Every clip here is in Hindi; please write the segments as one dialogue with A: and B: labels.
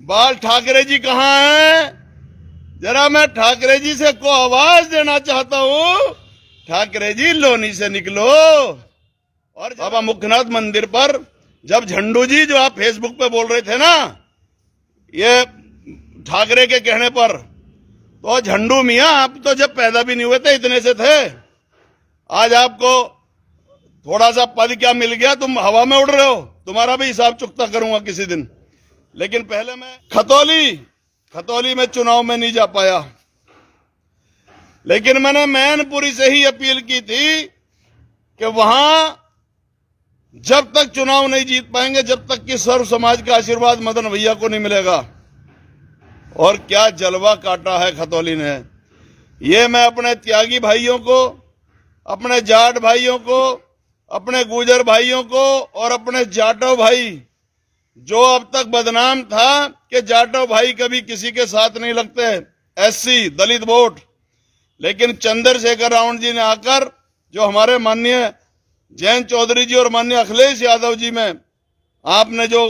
A: बाल ठाकरे जी कहाँ हैं? जरा मैं ठाकरे जी से को आवाज देना चाहता हूँ, ठाकरे जी लोनी से निकलो। और बाबा मुखनाथ मंदिर पर जब झंडू जी, जो आप फेसबुक पे बोल रहे थे ना, ये ठाकरे के कहने पर, तो झंडू मियां आप तो जब पैदा भी नहीं हुए थे इतने से थे। आज आपको थोड़ा सा पद क्या मिल गया, तुम हवा में उड़ रहे हो। तुम्हारा भी हिसाब चुकता करूंगा किसी दिन। लेकिन पहले मैं खतौली में चुनाव में नहीं जा पाया, लेकिन मैंने मैनपुरी से ही अपील की थी कि वहां जब तक चुनाव नहीं जीत पाएंगे, जब तक कि सर्व समाज का आशीर्वाद मदन भैया को नहीं मिलेगा। और क्या जलवा काटा है खतौली ने। ये मैं अपने त्यागी भाइयों को, अपने जाट भाइयों को, अपने गुजर भाइयों को और अपने जाटव भाई, जो अब तक बदनाम था कि जाटव भाई कभी किसी के साथ नहीं लगते, एससी दलित वोट, लेकिन चंद्रशेखर रावण जी ने आकर, जो हमारे माननीय जयंत चौधरी जी और माननीय अखिलेश यादव जी में आपने जो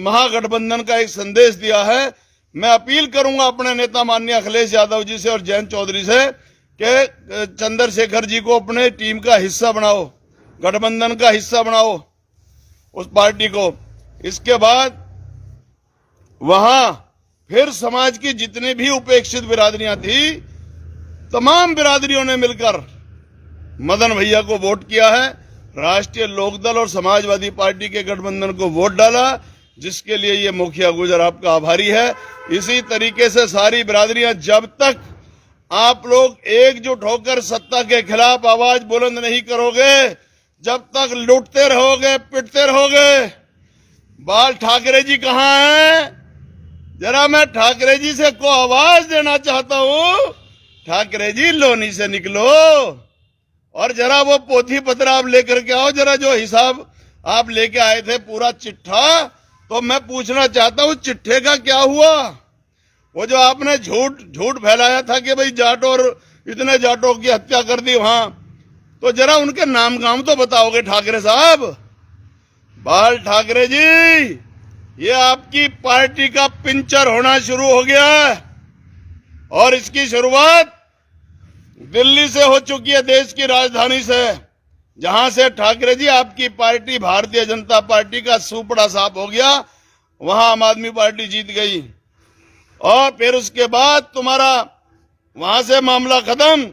A: महागठबंधन का एक संदेश दिया है, मैं अपील करूंगा अपने नेता माननीय अखिलेश यादव जी से और जयंत चौधरी से कि चंद्रशेखर जी को अपने टीम का हिस्सा बनाओ, गठबंधन का हिस्सा बनाओ उस पार्टी को। इसके बाद वहां फिर समाज की जितनी भी उपेक्षित बिरादरियां थी, तमाम बिरादरियों ने मिलकर मदन भैया को वोट किया है। राष्ट्रीय लोकदल और समाजवादी पार्टी के गठबंधन को वोट डाला, जिसके लिए ये मुखिया गुजर आपका आभारी है। इसी तरीके से सारी बिरादरियां, जब तक आप लोग एकजुट होकर सत्ता के खिलाफ आवाज बुलंद नहीं करोगे, जब तक लूटते रहोगे, पिटते रहोगे। बाल ठाकरे जी कहाँ हैं? जरा मैं ठाकरे जी से को आवाज देना चाहता हूँ, ठाकरे जी लोनी से निकलो। और जरा वो पोथी पत्र आप लेकर के आओ, जरा जो हिसाब आप लेके आए थे पूरा चिट्ठा, तो मैं पूछना चाहता हूँ चिट्ठे का क्या हुआ? वो जो आपने झूठ फैलाया था कि भाई जाटों और इतने जाटों की हत्या कर दी वहां, तो जरा उनके नाम गाम तो बताओगे ठाकरे साहब। बाल ठाकरे जी, ये आपकी पार्टी का पिंचर होना शुरू हो गया है और इसकी शुरुआत दिल्ली से हो चुकी है, देश की राजधानी से, जहां से ठाकरे जी आपकी पार्टी भारतीय जनता पार्टी का सुपड़ा साफ हो गया, वहां आम आदमी पार्टी जीत गई। और फिर उसके बाद तुम्हारा वहां से मामला खत्म,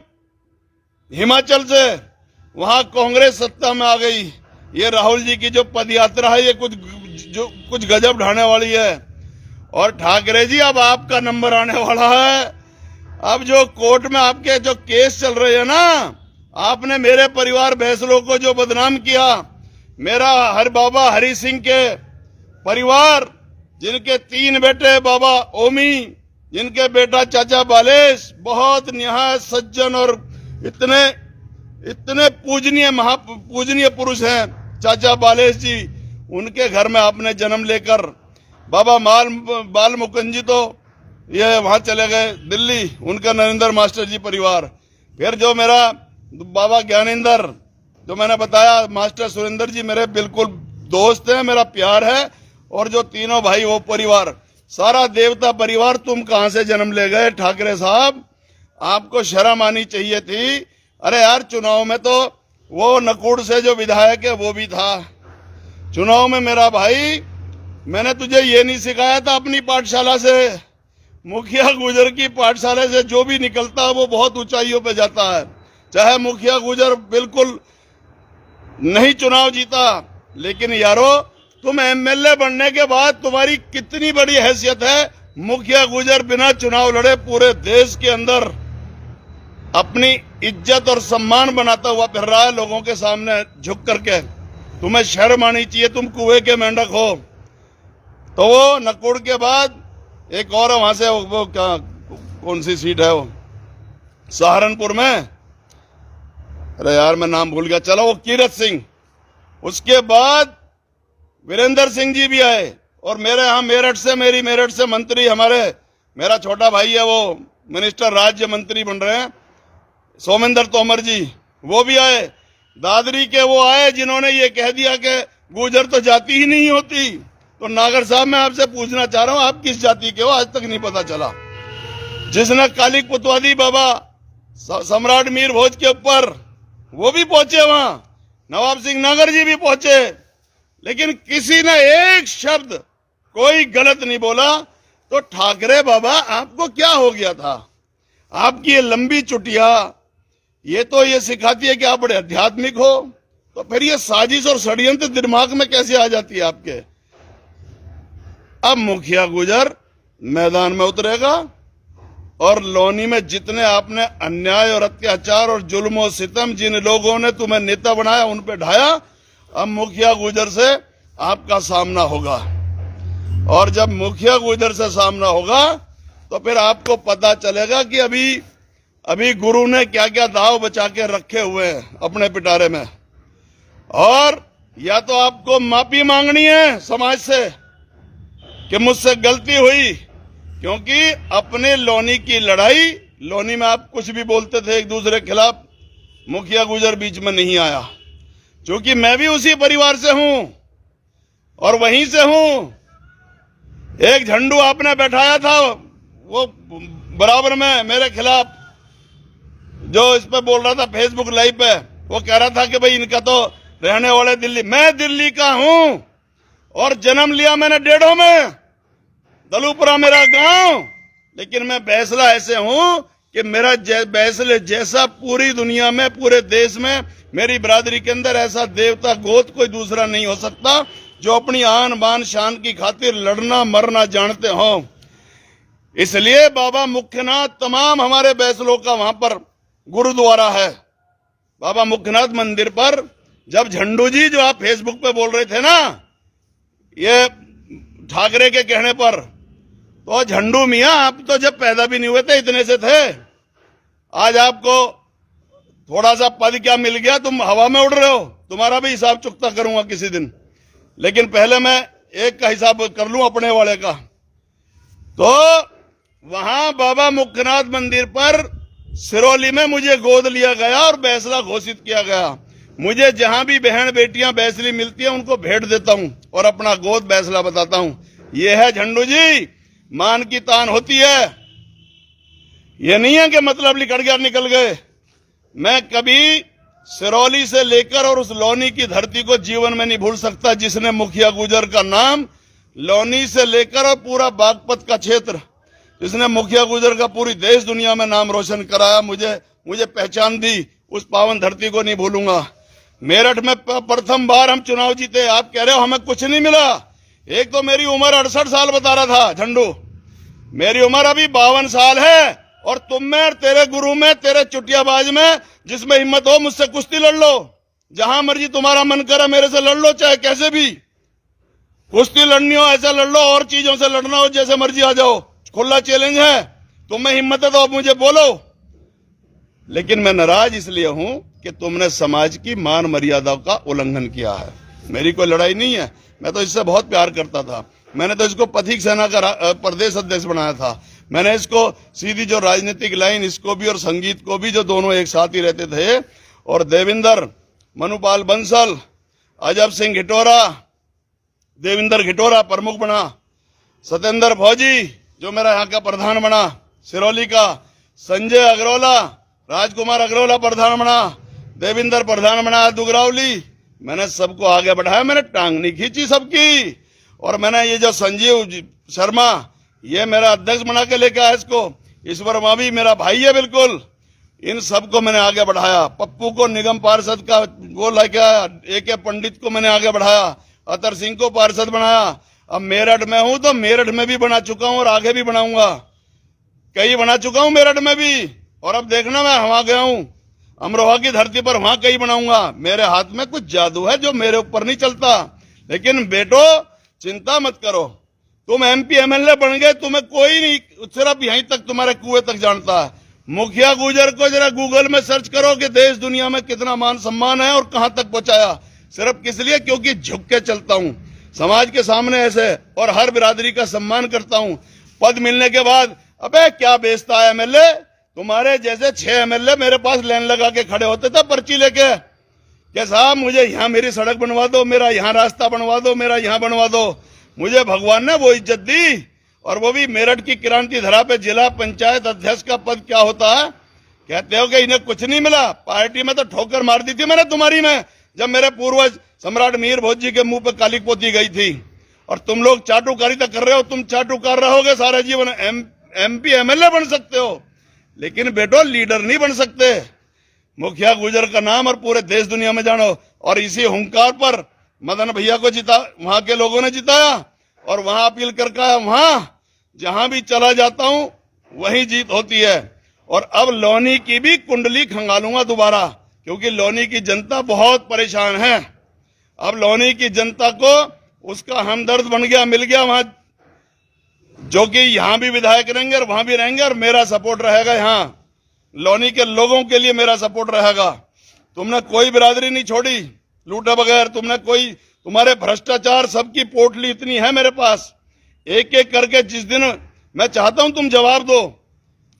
A: हिमाचल से वहां कांग्रेस सत्ता में आ गई। ये राहुल जी की जो पदयात्रा है, ये कुछ गजब ढाने वाली है। और ठाकरे जी, अब आपका नंबर आने वाला है। अब जो कोर्ट में आपके जो केस चल रहे हैं ना, आपने मेरे परिवार भैंसलों को जो बदनाम किया, मेरा बाबा हरि सिंह के परिवार, जिनके 3 बेटे बाबा ओमी, जिनके बेटा चाचा बालेश, बहुत निहायत सज्जन और इतने पूजनीय पुरुष हैं चाचा बालेश जी, उनके घर में आपने जन्म लेकर, बाबा बाल मुकुंद जी तो ये वहां चले गए दिल्ली, उनका नरेंद्र मास्टर जी परिवार। फिर जो मेरा बाबा ज्ञानेंद्र, जो मैंने बताया, मास्टर सुरेंद्र जी मेरे बिल्कुल दोस्त हैं, मेरा प्यार है। और जो तीनों भाई वो परिवार, सारा देवता परिवार, तुम कहां से जन्म ले गए ठाकरे साहब? आपको शर्म आनी चाहिए थी। अरे यार, चुनाव में तो वो नकुड़ से जो विधायक है वो भी था चुनाव में मेरा भाई। मैंने तुझे ये नहीं सिखाया था अपनी पाठशाला से? मुखिया गुजर की पाठशाला से जो भी निकलता है वो बहुत ऊंचाइयों पे जाता है। चाहे मुखिया गुजर बिल्कुल नहीं चुनाव जीता, लेकिन यारो, तुम एमएलए बनने के बाद तुम्हारी कितनी बड़ी हैसियत है। मुखिया गुजर बिना चुनाव लड़े पूरे देश के अंदर अपनी इज्जत और सम्मान बनाता हुआ फिर रहा है, लोगों के सामने झुक करके। तुम्हें शर्म आनी चाहिए, तुम कुएं के मेंढक हो। तो वो नकुड़ के बाद एक और वहां से वो क्या, कौन सी सीट है वो, सहारनपुर में, अरे यार मैं नाम भूल गया, चलो वो कीरत सिंह। उसके बाद वीरेंद्र सिंह जी भी आए। और मेरे यहाँ मेरठ से मंत्री, मेरा छोटा भाई है, वो मिनिस्टर राज्य मंत्री बन रहे हैं, सोमेंद्र तोमर जी, वो भी आए। दादरी के वो आए जिन्होंने ये कह दिया कि गुजर तो जाति ही नहीं होती। तो नागर साहब मैं आपसे पूछना चाह रहा हूं, आप किस जाति के हो? आज तक नहीं पता चला। जिसने काली पुतवादी बाबा सम्राट मीर भोज के ऊपर, वो भी पहुंचे वहां, नवाब सिंह नागर जी भी पहुंचे, लेकिन किसी ने एक शब्द कोई गलत नहीं बोला। तो ठाकरे बाबा आपको क्या हो गया था? आपकी ये लंबी चुटिया ये तो ये सिखाती है कि आप बड़े आध्यात्मिक हो, तो फिर ये साजिश और षड्यंत्र दिमाग में कैसे आ जाती है आपके? अब मुखिया गुजर मैदान में उतरेगा और लोनी में जितने आपने अन्याय और अत्याचार और जुल्म और सितम जिन लोगों ने तुम्हें नेता बनाया उन पे ढाया, अब मुखिया गुजर से आपका सामना होगा। और जब मुखिया गुजर से सामना होगा तो फिर आपको पता चलेगा कि अभी गुरु ने क्या क्या दाव बचा के रखे हुए हैं अपने पिटारे में। और या तो आपको माफी मांगनी है समाज से कि मुझसे गलती हुई, क्योंकि अपने लोनी की लड़ाई, लोनी में आप कुछ भी बोलते थे एक दूसरे के खिलाफ, मुखिया गुजर बीच में नहीं आया। क्योंकि मैं भी उसी परिवार से हूं और वहीं से हूं। एक झंडू आपने बैठाया था वो बराबर में मेरे खिलाफ, जो इस पे बोल रहा था फेसबुक लाइव पे, वो कह रहा था कि भाई इनका तो रहने वाले दिल्ली, मैं दिल्ली का हूं और जन्म लिया मैंने डेढ़ों में, दलूपुरा मेरा गांव, लेकिन मैं बैसला ऐसे हूं कि मेरा बैसले जैसा पूरी दुनिया में, पूरे देश में, मेरी बिरादरी के अंदर ऐसा देवता गोत कोई दूसरा नहीं हो सकता जो अपनी आन बान शान की खातिर लड़ना मरना जानते हो। इसलिए बाबा मुख्यनाथ, तमाम हमारे बैसलों का वहां पर गुरुद्वारा है। बाबा मुख्यनाथ मंदिर पर जब झंडू जी, जो आप फेसबुक पे बोल रहे थे ना, ये ठाकरे के कहने पर, तो झंडू मियां आप तो जब पैदा भी नहीं हुए थे इतने से थे। आज आपको थोड़ा सा पद क्या मिल गया, तुम हवा में उड़ रहे हो। तुम्हारा भी हिसाब चुकता करूंगा किसी दिन, लेकिन पहले मैं एक का हिसाब कर लूं अपने वाले का। तो वहां बाबा मुख्यनाथ मंदिर पर सिरौली में मुझे गोद लिया गया और बैसला घोषित किया गया। मुझे जहां भी बहन बेटियां बैसली मिलती हैं उनको भेंट देता हूं और अपना गोद बैसला बताता हूं। यह है झंडू जी, मान की तान होती है। यह नहीं है कि मतलब लिखट गया निकल गए। मैं कभी सिरौली से लेकर और उस लोनी की धरती को जीवन में नहीं भूल सकता, जिसने मुखिया गुजर का नाम लोनी से लेकर और पूरा बागपत का क्षेत्र, जिसने मुखिया गुजर का पूरी देश दुनिया में नाम रोशन कराया, मुझे पहचान दी, उस पावन धरती को नहीं भूलूंगा। मेरठ में प्रथम बार हम चुनाव जीते। आप कह रहे हो हमें कुछ नहीं मिला। एक तो मेरी उम्र 68 साल बता रहा था झंडू, मेरी उम्र अभी 52 साल है। और तुम में, तेरे गुरु में, तेरे चुटियाबाज में, जिसमें हिम्मत हो मुझसे कुश्ती लड़ लो, जहां मर्जी तुम्हारा मन करे मेरे से लड़ लो, चाहे कैसे भी कुश्ती लड़नी हो ऐसा लड़ लो, और चीजों से लड़ना हो जैसे मर्जी आ जाओ, खुला चैलेंज है। तुम्हें हिम्मत है तो अब मुझे बोलो। लेकिन मैं नाराज इसलिए हूं कि तुमने समाज की मान मर्यादा का उल्लंघन किया है। मेरी कोई लड़ाई नहीं है, मैं तो इससे बहुत प्यार करता था। मैंने तो इसको पथिक सेना का प्रदेश अध्यक्ष बनाया था। मैंने इसको सीधी जो राजनीतिक लाइन, इसको भी और संगीत को भी, जो दोनों एक साथ ही रहते थे, और देविंदर, मनुपाल बंसल, अजब सिंह घिटोरा, देविंदर घिटोरा प्रमुख बना, सत्येंद्र फौजी जो मेरा यहाँ का प्रधान बना सिरौली का, संजय अग्रवाला, राजकुमार अग्रवाला प्रधान बना, देविंदर प्रधान बना दुगरावली। मैंने सबको आगे बढ़ाया, मैंने टांग नहीं खींची सबकी। और मैंने ये जो संजीव शर्मा, ये मेरा अध्यक्ष बना के लेके आया इसको, ईश्वर मावी मेरा भाई है बिल्कुल, इन सबको मैंने आगे बढ़ाया। पप्पू को निगम पार्षद का वो लेके आया, AK पंडित को मैंने आगे बढ़ाया, अतर सिंह को पार्षद बनाया। अब मेरठ में हूं तो मेरठ में भी बना चुका हूं और आगे भी बनाऊंगा। कई बना चुका हूं मेरठ में भी, और अब देखना मैं वहां गया हूं अमरोहा की धरती पर, वहां कई बनाऊंगा। मेरे हाथ में कुछ जादू है जो मेरे ऊपर नहीं चलता। लेकिन बेटो चिंता मत करो, तुम MP MLA बन गए, तुम्हें कोई नहीं, सिर्फ यहीं तक तुम्हारे कुएं तक जानता है। मुखिया गुजर को जरा गूगल में सर्च करो कि देश दुनिया में कितना मान सम्मान है और कहां तक पहुंचाया। सिर्फ किस लिए? क्योंकि झुक के चलता हूं समाज के सामने ऐसे, और हर बिरादरी का सम्मान करता हूं। पद मिलने के बाद अबे क्या बेचता है MLA, तुम्हारे जैसे 6 MLA मेरे पास लाइन लगा के खड़े होते थे पर्ची लेके कि साहब मुझे यहाँ मेरी सड़क बनवा दो, मेरा यहाँ रास्ता बनवा दो, मेरा यहाँ बनवा दो। मुझे भगवान ने वो इज्जत दी, और वो भी मेरठ की क्रांति धरा पे जिला पंचायत अध्यक्ष का पद क्या होता है। कहते हो कि इन्हें कुछ नहीं मिला, पार्टी में तो ठोकर मार दी थी मैंने तुम्हारी में, जब मेरे पूर्वज सम्राट मीर भोज जी के मुंह पे काली पोती गई थी। और तुम लोग चाटुकारिता कर रहे हो, तुम चाटुकार रहोगे सारा जीवन, MP MLA बन सकते हो, लेकिन बेटो लीडर नहीं बन सकते। मुखिया गुजर का नाम और पूरे देश दुनिया में जानो, और इसी हुंकार पर मदन भैया को जिता, वहां के लोगों ने जिताया, और वहां अपील करके आया, वहां जहां भी चला जाता हूं वहीं जीत होती है। और अब लौनी की भी कुंडली खंगालूंगा दोबारा, क्योंकि लौनी की जनता बहुत परेशान है। अब लौनी की जनता को उसका हमदर्द बन गया, मिल गया वहां, जो कि यहां भी विधायक रहेंगे और वहां भी रहेंगे, और मेरा सपोर्ट रहेगा। यहां लौनी के लोगों के लिए मेरा सपोर्ट रहेगा। तुमने कोई बिरादरी नहीं छोड़ी लूटे बगैर, तुमने कोई, तुम्हारे भ्रष्टाचार सबकी पोटली इतनी है मेरे पास, एक एक करके जिस दिन मैं चाहता हूं तुम जवाब दो,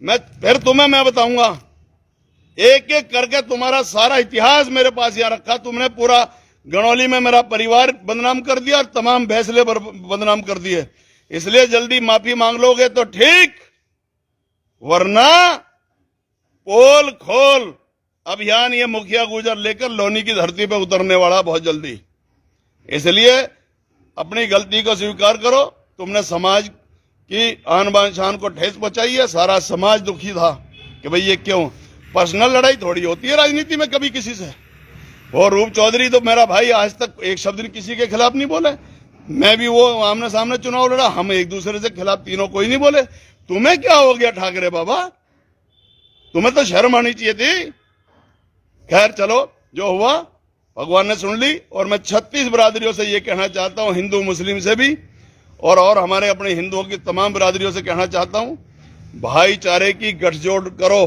A: मैं फिर तुम्हें मैं बताऊंगा। एक एक करके तुम्हारा सारा इतिहास मेरे पास यहां रखा। तुमने पूरा गणौली में मेरा परिवार बदनाम कर दिया और तमाम फैसले बदनाम कर दिए, इसलिए जल्दी माफी मांग लोगे तो ठीक, वरना पोल खोल अभियान ये मुखिया गुजर लेकर लौनी की धरती पर उतरने वाला बहुत जल्दी। इसलिए अपनी गलती को स्वीकार करो। तुमने समाज की आन बान शान को ठेस पहुंचाई है, सारा समाज दुखी था कि भाई ये क्यों। पर्सनल लड़ाई थोड़ी होती है राजनीति में कभी किसी से। वो रूप चौधरी तो मेरा भाई, आज तक एक शब्द किसी के खिलाफ नहीं बोले। मैं भी वो आमने सामने चुनाव लड़ा, हम एक दूसरे से खिलाफ तीनों कोई नहीं बोले। तुम्हें क्या हो गया ठाकरे बाबा, तुम्हें तो शर्म आनी चाहिए थी। खैर चलो, जो हुआ भगवान ने सुन ली। और मैं 36 बिरादरियों से ये कहना चाहता हूं, हिंदू मुस्लिम से भी, और हमारे अपने हिंदुओं की तमाम बिरादरियों से कहना चाहता हूं, भाईचारे की गठजोड़ करो।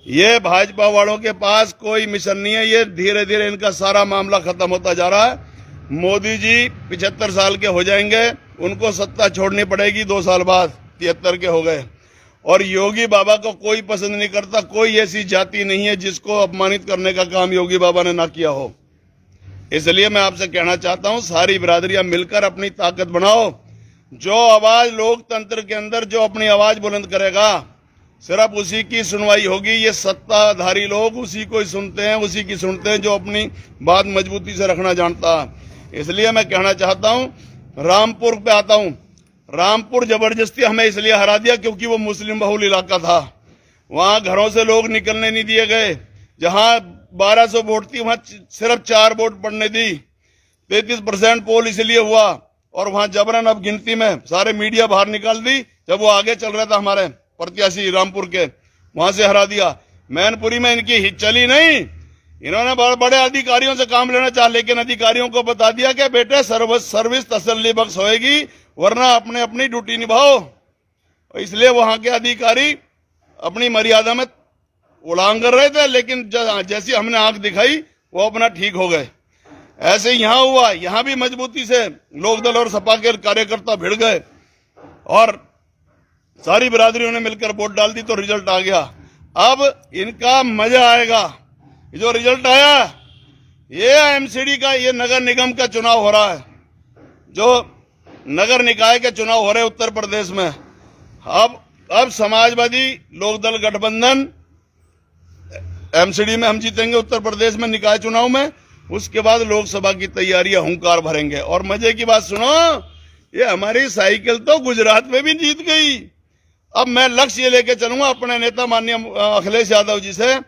A: ये भाजपा वालों के पास कोई मिशन नहीं है, ये धीरे धीरे इनका सारा मामला खत्म होता जा रहा है। मोदी जी 75 साल के हो जाएंगे, उनको सत्ता छोड़नी पड़ेगी 2 साल बाद, 73 के हो गए। और योगी बाबा को कोई पसंद नहीं करता, कोई ऐसी जाति नहीं है जिसको अपमानित करने का काम योगी बाबा ने ना किया हो। इसलिए मैं आपसे कहना चाहता हूं, सारी बिरादरियां मिलकर अपनी ताकत बनाओ। जो आवाज लोकतंत्र के अंदर, जो अपनी आवाज बुलंद करेगा, सिर्फ उसी की सुनवाई होगी। ये सत्ताधारी लोग उसी को ही सुनते हैं, उसी की सुनते हैं जो अपनी बात मजबूती से रखना जानता है। इसलिए मैं कहना चाहता हूं, रामपुर पे आता हूं। रामपुर जबरदस्ती हमें इसलिए हरा दिया क्योंकि वो मुस्लिम बहुल इलाका था, वहां घरों से लोग निकलने नहीं दिए गए। जहां 1200 वोट थी वहां सिर्फ 4 वोट पड़ने दी। 33% पोल इसलिए हुआ, और वहां जबरन अब गिनती में सारे मीडिया बाहर निकाल दी। जब वो आगे चल रहा था हमारे प्रत्याशी रामपुर के, वहां से हरा दिया। मैनपुरी में इनकी हित चली नहीं, इन्होंने बड़े बड़े अधिकारियों से काम लेना चाहा, लेकिन अधिकारियों को बता दिया कि बेटे सर्विस तसल्ली बख्श होएगी, वरना अपने अपनी ड्यूटी निभाओ। इसलिए वहां के अधिकारी अपनी मर्यादा में उड़ान कर रहे थे, लेकिन जैसी हमने आंख दिखाई वो अपना ठीक हो गए। ऐसे यहां हुआ, यहां भी मजबूती से लोकदल और सपा के कार्यकर्ता भिड़ गए और सारी बिरादरियों ने मिलकर वोट डाल दी, तो रिजल्ट आ गया। अब इनका मजा आएगा। जो रिजल्ट आया, ये MCD का, ये नगर निगम का चुनाव हो रहा है, जो नगर निकाय के चुनाव हो रहे उत्तर प्रदेश में। अब समाजवादी लोकदल गठबंधन MCD में हम जीतेंगे, उत्तर प्रदेश में निकाय चुनाव में। उसके बाद लोकसभा की तैयारियां हुंकार भरेंगे। और मजे की बात सुनो, ये हमारी साइकिल तो गुजरात में भी जीत गई। अब मैं लक्ष्य ये लेके चलूंगा, अपने नेता माननीय अखिलेश यादव जी से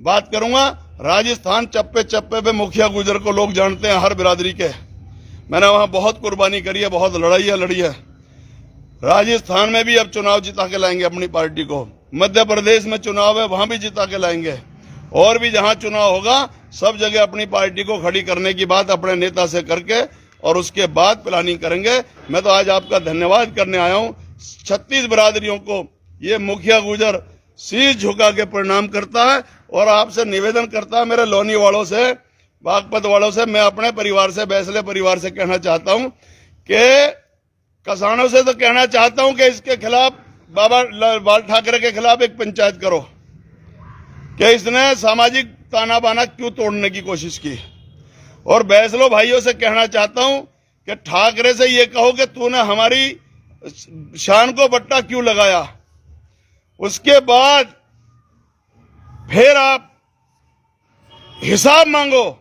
A: बात करूंगा। राजस्थान चप्पे चप्पे पे मुखिया गुजर को लोग जानते हैं, हर बिरादरी के। मैंने वहां बहुत कुर्बानी करी है, बहुत लड़ाइयां लड़ी है। राजस्थान में भी अब चुनाव जिता के लाएंगे अपनी पार्टी को। मध्य प्रदेश में चुनाव है, वहां भी जिता के लाएंगे। और भी जहां चुनाव होगा, सब जगह अपनी पार्टी को खड़ी करने की बात अपने नेता से करके, और उसके बाद प्लानिंग करेंगे। मैं तो आज आपका धन्यवाद करने आया हूं। 36 बिरादरियों को ये मुखिया गुजर शीश झुका के प्रणाम करता है, और आपसे निवेदन करता है, मेरे लौनी वालों से, बागपत वालों से, मैं अपने परिवार से, बैसले परिवार से कहना चाहता हूं कि किसानों से तो कहना चाहता हूं कि इसके खिलाफ, बाबा बाल ठाकरे के खिलाफ एक पंचायत करो कि इसने सामाजिक ताना बाना क्यों तोड़ने की कोशिश की। और बैसलो भाइयों से कहना चाहता हूं कि ठाकरे से ये कहो कि तूने हमारी शान को बट्टा क्यों लगाया। उसके बाद फिर आप हिसाब मांगो,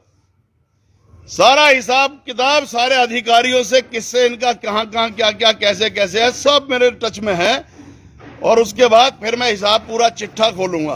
A: सारा हिसाब किताब सारे अधिकारियों से, किससे इनका कहां कहां क्या क्या कैसे कैसे है, सब मेरे टच में है। और उसके बाद फिर मैं हिसाब पूरा चिट्ठा खोलूंगा।